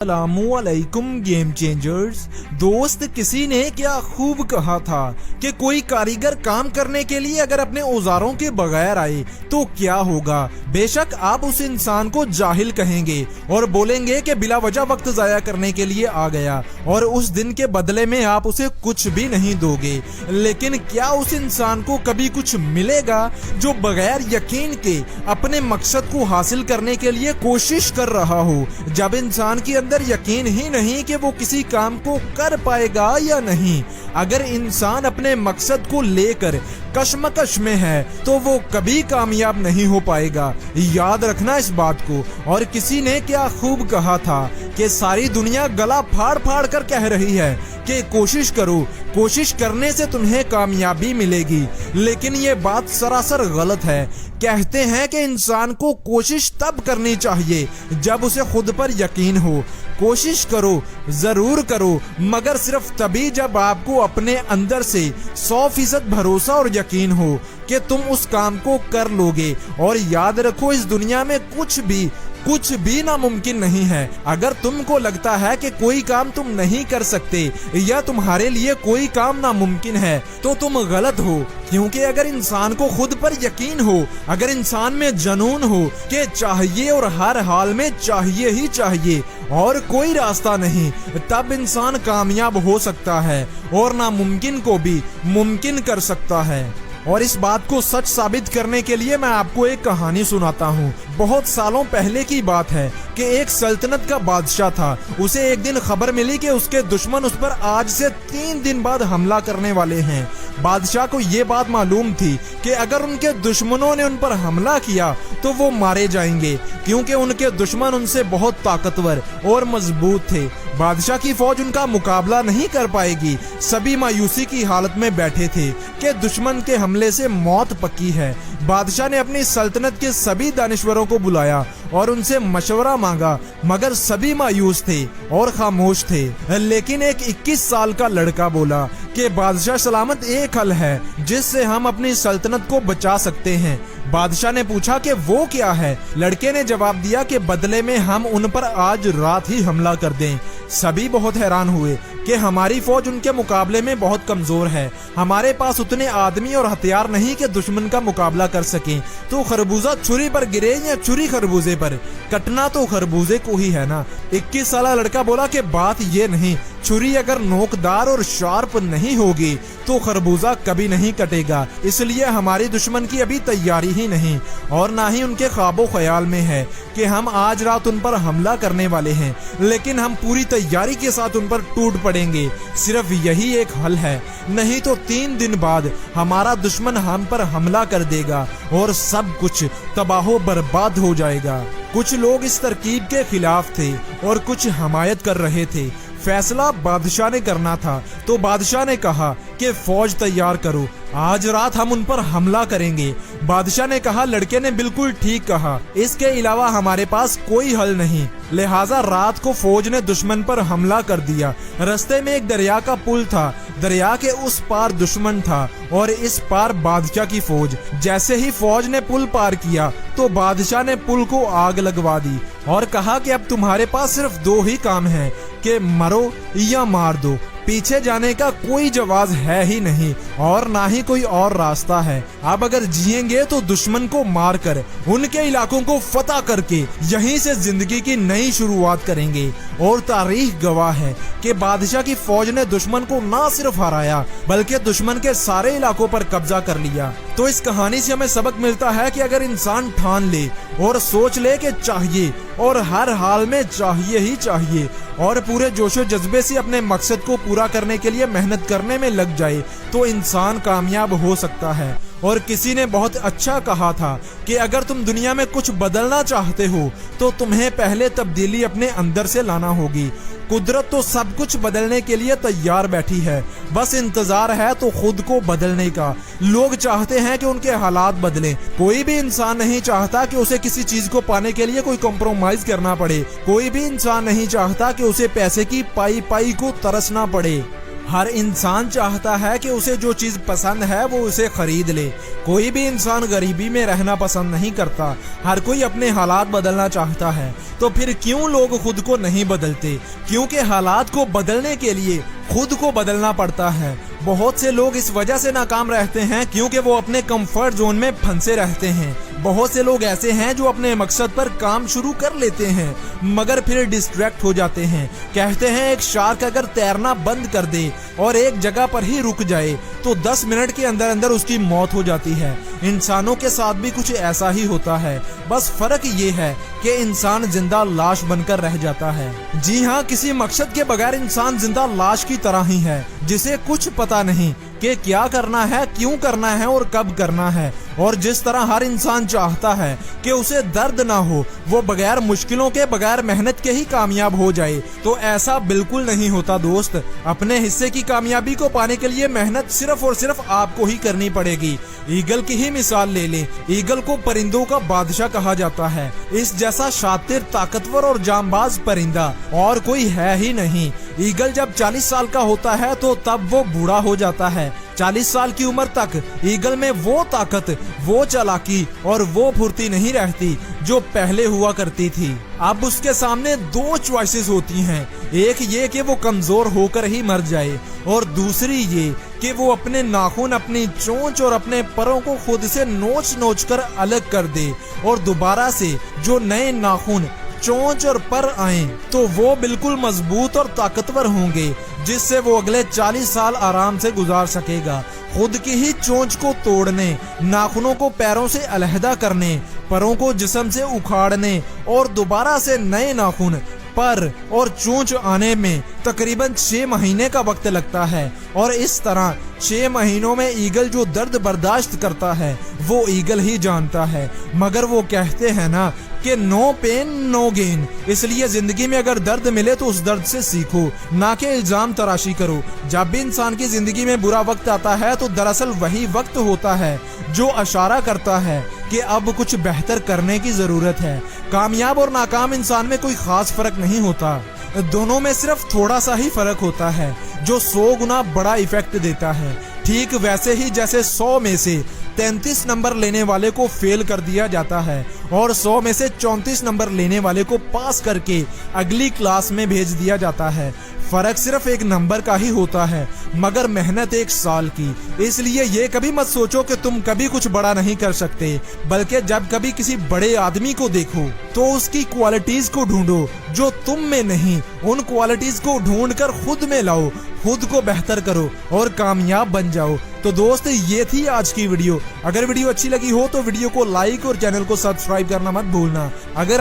السلام علیکم game changers دوست، کسی نے کیا خوب کہا تھا کہ کوئی کاریگر کام کرنے کے لیے اگر اپنے اوزاروں کے بغیر آئے تو کیا ہوگا۔ بے شک آپ اس انسان کو جاہل کہیں گے اور بولیں گے کہ بلا وجہ وقت ضائع کرنے کے لیے آ گیا، اور اس دن کے بدلے میں آپ اسے کچھ بھی نہیں دو گے۔ لیکن کیا اس انسان کو کبھی کچھ ملے گا جو بغیر یقین کے اپنے مقصد کو حاصل کرنے کے لیے کوشش کر رہا ہو؟ جب انسان کی اندر یقین ہی نہیں کہ وہ کسی کام کو کر پائے گا یا نہیں، اگر انسان اپنے مقصد کو لے کر کشمکش میں ہے تو وہ کبھی کامیاب نہیں ہو پائے گا۔ یاد رکھنا اس بات کو۔ اور کسی نے کیا خوب کہا تھا کہ ساری دنیا گلا پھاڑ پھاڑ کر کہہ رہی ہے کہ کوشش کرو، کوشش کرنے سے تمہیں کامیابی ملے گی، لیکن یہ بات سراسر غلط ہے۔ کہتے ہیں کہ انسان کو کوشش تب کرنی چاہیے جب اسے خود پر یقین ہو۔ کوشش کرو، ضرور کرو، مگر صرف تبھی جب آپ کو اپنے اندر سے 100% بھروسہ اور یقین ہو کہ تم اس کام کو کر لو گے۔ اور یاد رکھو، اس دنیا میں کچھ بھی ناممکن نہیں ہے۔ اگر تم کو لگتا ہے کہ کوئی کام تم نہیں کر سکتے یا تمہارے لیے کوئی کام ناممکن ہے تو تم غلط ہو، کیونکہ اگر انسان کو خود پر یقین ہو، اگر انسان میں جنون ہو کہ چاہیے اور ہر حال میں چاہیے ہی چاہیے اور کوئی راستہ نہیں، تب انسان کامیاب ہو سکتا ہے اور ناممکن کو بھی ممکن کر سکتا ہے۔ اور اس بات کو سچ ثابت کرنے کے لیے میں آپ کو ایک کہانی سناتا ہوں۔ بہت سالوں پہلے کی بات ہے کہ ایک سلطنت کا بادشاہ تھا۔ اسے ایک دن خبر ملی کہ اس کے دشمن اس پر آج سے 3 دن بعد حملہ کرنے والے ہیں۔ بادشاہ کو یہ بات معلوم تھی کہ اگر ان کے دشمنوں نے ان پر حملہ کیا تو وہ مارے جائیں گے، کیونکہ ان کے دشمن ان سے بہت طاقتور اور مضبوط تھے۔ بادشاہ کی فوج ان کا مقابلہ نہیں کر پائے گی۔ سبھی مایوسی کی حالت میں بیٹھے تھے کہ دشمن کے حملے سے موت پکی ہے۔ بادشاہ نے اپنی سلطنت کے سبھی دانشوروں کو بلایا اور ان سے مشورہ مانگا، مگر سبھی مایوس تھے اور خاموش تھے۔ لیکن ایک 21 سال کا لڑکا بولا کہ بادشاہ سلامت، ایک حل ہے جس سے ہم اپنی سلطنت کو بچا سکتے ہیں۔ بادشاہ نے پوچھا کہ وہ کیا ہے؟ لڑکے نے جواب دیا کہ بدلے میں ہم ان پر آج رات ہی حملہ کر دیں۔ سبھی بہت حیران ہوئے کہ ہماری فوج ان کے مقابلے میں بہت کمزور ہے، ہمارے پاس اتنے آدمی اور ہتھیار نہیں کہ دشمن کا مقابلہ کر سکیں۔ تو خربوزہ چھری پر گرے یا چھری خربوزے پر؟ کٹنا تو خربوزے کو ہی ہے نا۔ 21 سالہ لڑکا بولا کہ بات یہ نہیں، چھری اگر نوکدار اور شارپ نہیں ہوگی تو خربوزہ کبھی نہیں کٹے گا۔ اس لیے ہماری دشمن کی ابھی تیاری ہی نہیں، اور نہ ہی ان کے خواب و خیال میں ہے کہ ہم آج رات ان پر حملہ کرنے والے ہیں، لیکن ہم پوری تیاری کے ساتھ ان پر ٹوٹ پڑیں گے۔ صرف یہی ایک حل ہے، نہیں تو 3 دن بعد ہمارا دشمن ہم پر حملہ کر دے گا اور سب کچھ تباہ و برباد ہو جائے گا۔ کچھ لوگ اس ترکیب کے خلاف تھے اور کچھ حمایت کر رہے تھے۔ فیصلہ بادشاہ نے کرنا تھا، تو بادشاہ نے کہا کہ فوج تیار کرو، آج رات ہم ان پر حملہ کریں گے۔ بادشاہ نے کہا، لڑکے نے بالکل ٹھیک کہا، اس کے علاوہ ہمارے پاس کوئی حل نہیں۔ لہٰذا رات کو فوج نے دشمن پر حملہ کر دیا۔ رستے میں ایک دریا کا پل تھا، دریا کے اس پار دشمن تھا اور اس پار بادشاہ کی فوج۔ جیسے ہی فوج نے پل پار کیا تو بادشاہ نے پل کو آگ لگوا دی اور کہا کہ اب تمہارے پاس صرف 2 ہی کام ہیں کہ مرو یا مار دو، پیچھے جانے کا کوئی جواز ہے ہی نہیں اور نہ ہی کوئی اور راستہ ہے۔ اب اگر جیئیں گے تو دشمن کو مار کر ان کے علاقوں کو فتح کر کے یہیں سے زندگی کی نئی شروعات کریں گے۔ اور تاریخ گواہ ہے کہ بادشاہ کی فوج نے دشمن کو نہ صرف ہرایا بلکہ دشمن کے سارے علاقوں پر قبضہ کر لیا۔ تو اس کہانی سے ہمیں سبق ملتا ہے کہ اگر انسان ٹھان لے اور سوچ لے کہ چاہیے اور ہر حال میں چاہیے ہی چاہیے اور پورے جوش و جذبے سے اپنے مقصد کو پورا کرنے کے لیے محنت کرنے میں لگ جائے تو انسان کامیاب ہو سکتا ہے۔ اور کسی نے بہت اچھا کہا تھا کہ اگر تم دنیا میں کچھ بدلنا چاہتے ہو تو تمہیں پہلے تبدیلی اپنے اندر سے لانا ہوگی۔ قدرت تو سب کچھ بدلنے کے لیے تیار بیٹھی ہے، بس انتظار ہے تو خود کو بدلنے کا۔ لوگ چاہتے ہیں کہ ان کے حالات بدلیں، کوئی بھی انسان نہیں چاہتا کہ اسے کسی چیز کو پانے کے لیے کوئی کمپرومائز کرنا پڑے، کوئی بھی انسان نہیں چاہتا کہ اسے پیسے کی پائی کو ترسنا پڑے۔ ہر انسان چاہتا ہے کہ اسے جو چیز پسند ہے وہ اسے خرید لے. کوئی بھی انسان غریبی میں رہنا پسند نہیں کرتا. ہر کوئی اپنے حالات بدلنا چاہتا ہے. تو پھر کیوں لوگ خود کو نہیں بدلتے؟ کیونکہ حالات کو بدلنے کے لیے خود کو بدلنا پڑتا ہے. بہت سے لوگ اس وجہ سے ناکام رہتے ہیں کیونکہ وہ اپنے کمفرٹ زون میں پھنسے رہتے ہیں. بہت سے لوگ ایسے ہیں جو اپنے مقصد پر کام شروع کر لیتے ہیں مگر پھر ڈسٹریکٹ ہو جاتے ہیں. کہتے ہیں ایک شارک اگر تیرنا بند کر دے اور ایک جگہ پر ہی رک جائے تو 10 منٹ کے اندر اندر اس کی موت ہو جاتی ہے. انسانوں کے ساتھ بھی کچھ ایسا ہی ہوتا ہے. بس فرق یہ ہے کہ انسان زندہ لاش بن کر رہ جاتا ہے. جی ہاں، کسی مقصد کے بغیر انسان زندہ لاش کی طرح ہی ہے جسے کچھ پتا نہیں کہ کیا کرنا ہے، کیوں کرنا ہے اور کب کرنا ہے. اور جس طرح ہر انسان چاہتا ہے کہ اسے درد نہ ہو، وہ بغیر مشکلوں کے، بغیر محنت کے ہی کامیاب ہو جائے، تو ایسا بالکل نہیں ہوتا دوست. اپنے حصے کی کامیابی کو پانے کے لیے محنت صرف اور صرف آپ کو ہی کرنی پڑے گی. ایگل کی ہی مثال لے لیں. ایگل کو پرندوں کا بادشاہ کہا جاتا ہے. اس جیسا شاطر، طاقتور اور جانباز پرندہ اور کوئی ہے ہی نہیں. ایگل جب 40 سال کا ہوتا ہے تو تب وہ بوڑھا ہو جاتا ہے. 40 سال کی عمر تک ایگل میں وہ طاقت، وہ چالاکی اور وہ پھرتی نہیں رہتی جو پہلے ہوا کرتی تھی. اب اس کے سامنے 2 چوائسز ہوتی ہیں. ایک یہ کہ وہ کمزور ہو کر ہی مر جائے، اور دوسری یہ کہ وہ اپنے ناخن، اپنی چونچ اور اپنے پروں کو خود سے نوچ نوچ کر الگ کر دے، اور دوبارہ سے جو نئے ناخن، چونچ اور پر آئیں تو وہ بالکل مضبوط اور طاقتور ہوں گے، جس سے وہ اگلے 40 سال آرام سے گزار سکے گا. خود کی ہی چونچ کو توڑنے، ناخنوں کو پیروں سے علیحدہ کرنے، پروں کو جسم سے اکھاڑنے اور دوبارہ سے نئے ناخن، پر اور چونچ آنے میں تقریباً 6 مہینے کا وقت لگتا ہے. اور اس طرح 6 مہینوں میں ایگل جو درد برداشت کرتا ہے وہ ایگل ہی جانتا ہے. مگر وہ کہتے ہیں نا کہ نو پین نو گین. اس لیے زندگی میں اگر درد ملے تو اس درد سے سیکھو، نہ کہ الزام تراشی کرو. جب بھی انسان کی زندگی میں برا وقت آتا ہے تو دراصل وہی وقت ہوتا ہے جو اشارہ کرتا ہے کہ اب کچھ بہتر کرنے کی ضرورت ہے. کامیاب اور ناکام انسان میں کوئی خاص فرق نہیں ہوتا. دونوں میں صرف تھوڑا سا ہی فرق ہوتا ہے جو 100 گنا بڑا ایفیکٹ دیتا ہے. ٹھیک ویسے ہی جیسے 100 میں سے 33 نمبر لینے والے کو فیل کر دیا جاتا ہے اور 100 میں سے 34 نمبر لینے والے کو پاس کر کے اگلی کلاس میں بھیج دیا جاتا ہے. فرق صرف ایک نمبر کا ہی ہوتا ہے مگر محنت 1 سال کی. اس لیے یہ کبھی مت سوچو کہ تم کبھی کچھ بڑا نہیں کر سکتے، بلکہ جب کبھی کسی بڑے آدمی کو دیکھو تو اس کی کوالٹیز کو ڈھونڈو جو تم میں نہیں. ان کوالٹیز کو ڈھونڈ کر خود میں لاؤ، خود کو بہتر کرو اور کامیاب بن جاؤ. تو دوست، یہ تھی آج کی ویڈیو. اگر ویڈیو اچھی لگی ہو تو ویڈیو کو لائک اور چینل کو سبسکرائب کرنا مت بھولنا. اگر